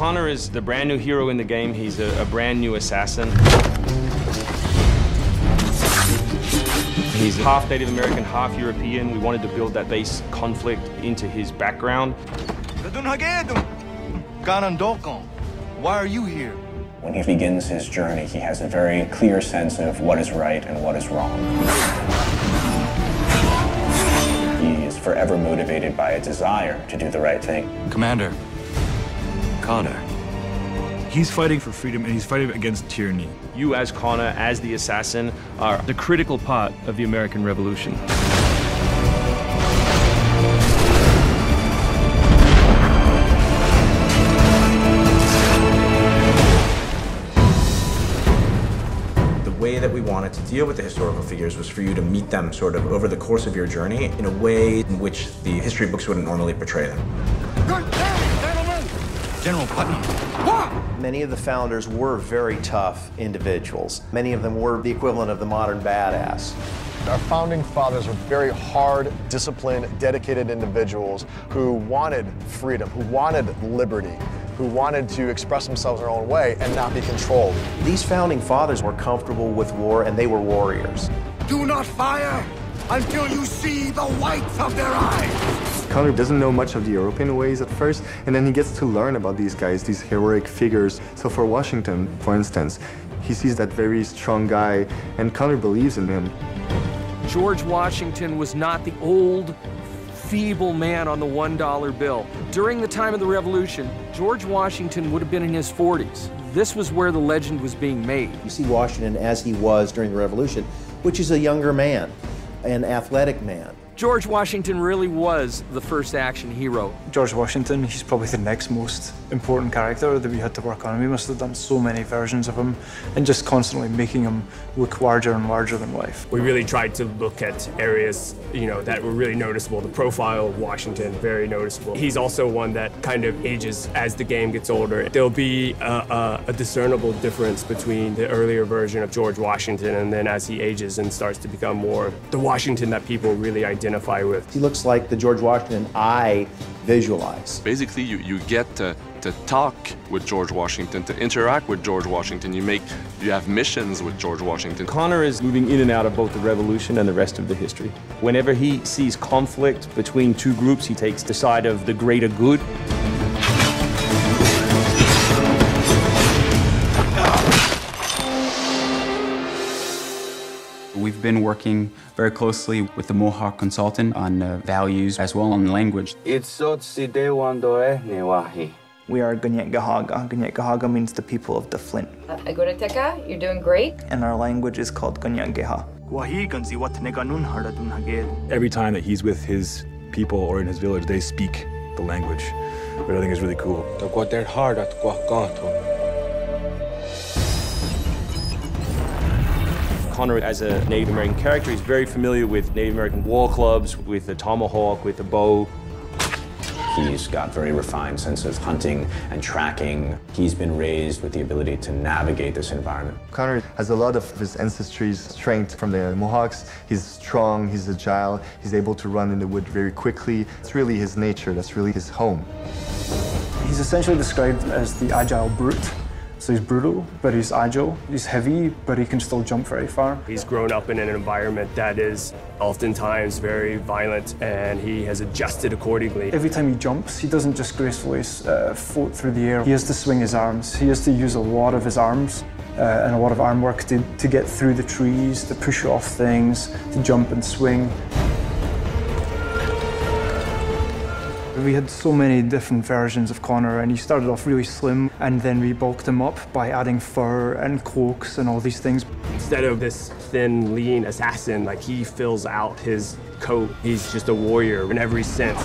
Connor is the brand new hero in the game. He's a brand new assassin. He's half Native American, half European. We wanted to build that base conflict into his background. Why are you here? When he begins his journey, he has a very clear sense of what is right and what is wrong. He is forever motivated by a desire to do the right thing. Commander, Connor. He's fighting for freedom and he's fighting against tyranny. You as Connor, as the assassin, are the critical part of the American Revolution. The way that we wanted to deal with the historical figures was for you to meet them sort of over the course of your journey in a way in which the history books wouldn't normally portray them. General Putnam. Many of the founders were very tough individuals. Many of them were the equivalent of the modern badass. Our founding fathers were very hard, disciplined, dedicated individuals who wanted freedom, who wanted liberty, who wanted to express themselves their own way and not be controlled. These founding fathers were comfortable with war, and they were warriors. Do not fire until you see the whites of their eyes. Connor doesn't know much of the European ways at first, and then he gets to learn about these guys, these heroic figures. So for Washington, for instance, he sees that very strong guy, and Connor believes in him. George Washington was not the old, feeble man on the $1 bill. During the time of the Revolution, George Washington would have been in his 40s. This was where the legend was being made. You see Washington as he was during the Revolution, which is a younger man, an athletic man. George Washington really was the first action hero. George Washington, he's probably the next most important character that we had to work on. We must have done so many versions of him and just constantly making him look larger and larger than life. We really tried to look at areas, that were really noticeable. The profile of Washington, very noticeable. He's also one that kind of ages as the game gets older. There'll be a discernible difference between the earlier version of George Washington and then as he ages and starts to become more the Washington that people really identify with. He looks like the George Washington I visualize. Basically, you get to talk with George Washington, to interact with George Washington. You have missions with George Washington. Connor is moving in and out of both the Revolution and the rest of the history. Whenever he sees conflict between two groups, he takes the side of the greater good. We've been working very closely with the Mohawk consultant on values as well on language. We are Ganyetgahaga. Ganyetgahaga means the people of the Flint. Agoroteka, you're doing great. And our language is called Ganyetgeha. Every time that he's with his people or in his village, they speak the language, which I think is really cool. Connor, as a Native American character, he's very familiar with Native American war clubs, with the tomahawk, with the bow. He's got very refined sense of hunting and tracking. He's been raised with the ability to navigate this environment. Connor has a lot of his ancestry's strength from the Mohawks. He's strong, he's agile, he's able to run in the wood very quickly. It's really his nature, that's really his home. He's essentially described as the agile brute. So he's brutal, but he's agile. He's heavy, but he can still jump very far. He's grown up in an environment that is oftentimes very violent, and he has adjusted accordingly. Every time he jumps, he doesn't just gracefully float through the air. He has to swing his arms. He has to use a lot of his arms and a lot of arm work to get through the trees, to push off things, to jump and swing. We had so many different versions of Connor, and he started off really slim, and then we bulked him up by adding fur and cloaks and all these things. Instead of this thin, lean assassin, he fills out his coat. He's just a warrior in every sense.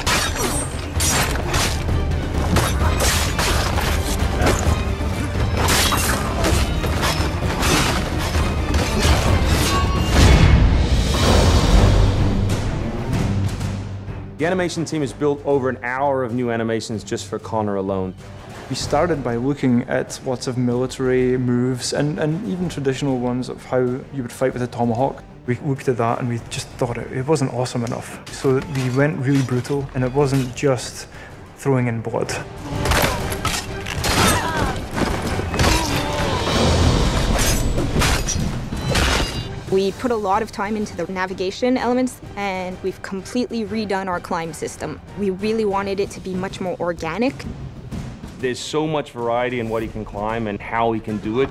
The animation team has built over an hour of new animations just for Connor alone. We started by looking at lots of military moves and even traditional ones of how you would fight with a tomahawk. We looked at that and we just thought it wasn't awesome enough. So we went really brutal, and it wasn't just throwing in blood. We put a lot of time into the navigation elements, and we've completely redone our climb system. We really wanted it to be much more organic. There's so much variety in what he can climb and how he can do it.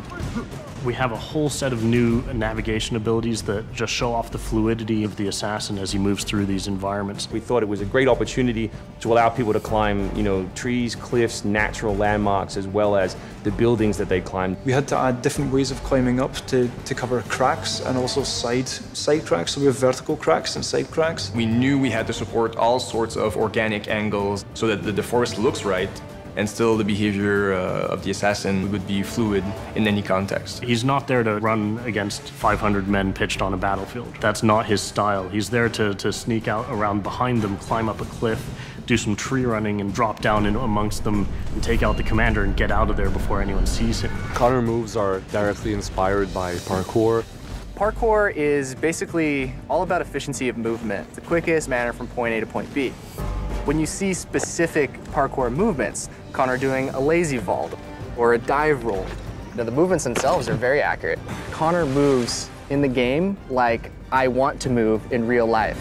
We have a whole set of new navigation abilities that just show off the fluidity of the assassin as he moves through these environments. We thought it was a great opportunity to allow people to climb, trees, cliffs, natural landmarks, as well as the buildings that they climbed. We had to add different ways of climbing up to cover cracks and also side cracks. So we have vertical cracks and side cracks. We knew we had to support all sorts of organic angles so that the forest looks right, and still the behavior of the assassin would be fluid in any context. He's not there to run against 500 men pitched on a battlefield. That's not his style. He's there to sneak out around behind them, climb up a cliff, do some tree running, and drop down in amongst them and take out the commander and get out of there before anyone sees him. Connor moves are directly inspired by parkour. Parkour is basically all about efficiency of movement, the quickest manner from point A to point B. When you see specific parkour movements, Connor doing a lazy vault or a dive roll, the movements themselves are very accurate. Connor moves in the game like I want to move in real life.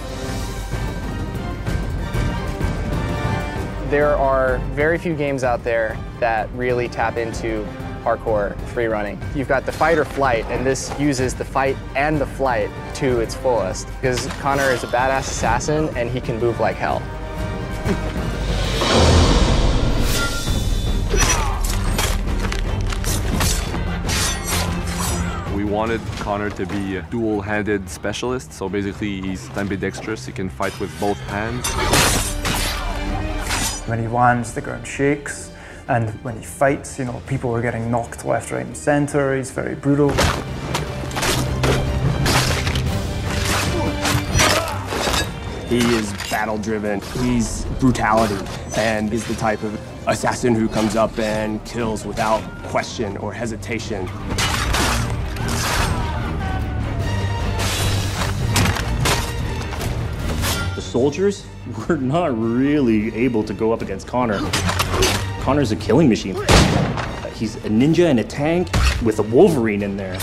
There are very few games out there that really tap into parkour free running. You've got the fight or flight, and this uses the fight and the flight to its fullest, because Connor is a badass assassin and he can move like hell. We wanted Connor to be a dual-handed specialist, so basically he's ambidextrous, he can fight with both hands. When he lands, the ground shakes, and when he fights, people are getting knocked left, right, and center. He's very brutal. He is battle-driven, he's brutality, and is the type of assassin who comes up and kills without question or hesitation. The soldiers were not really able to go up against Connor. Connor's a killing machine. He's a ninja in a tank with a Wolverine in there.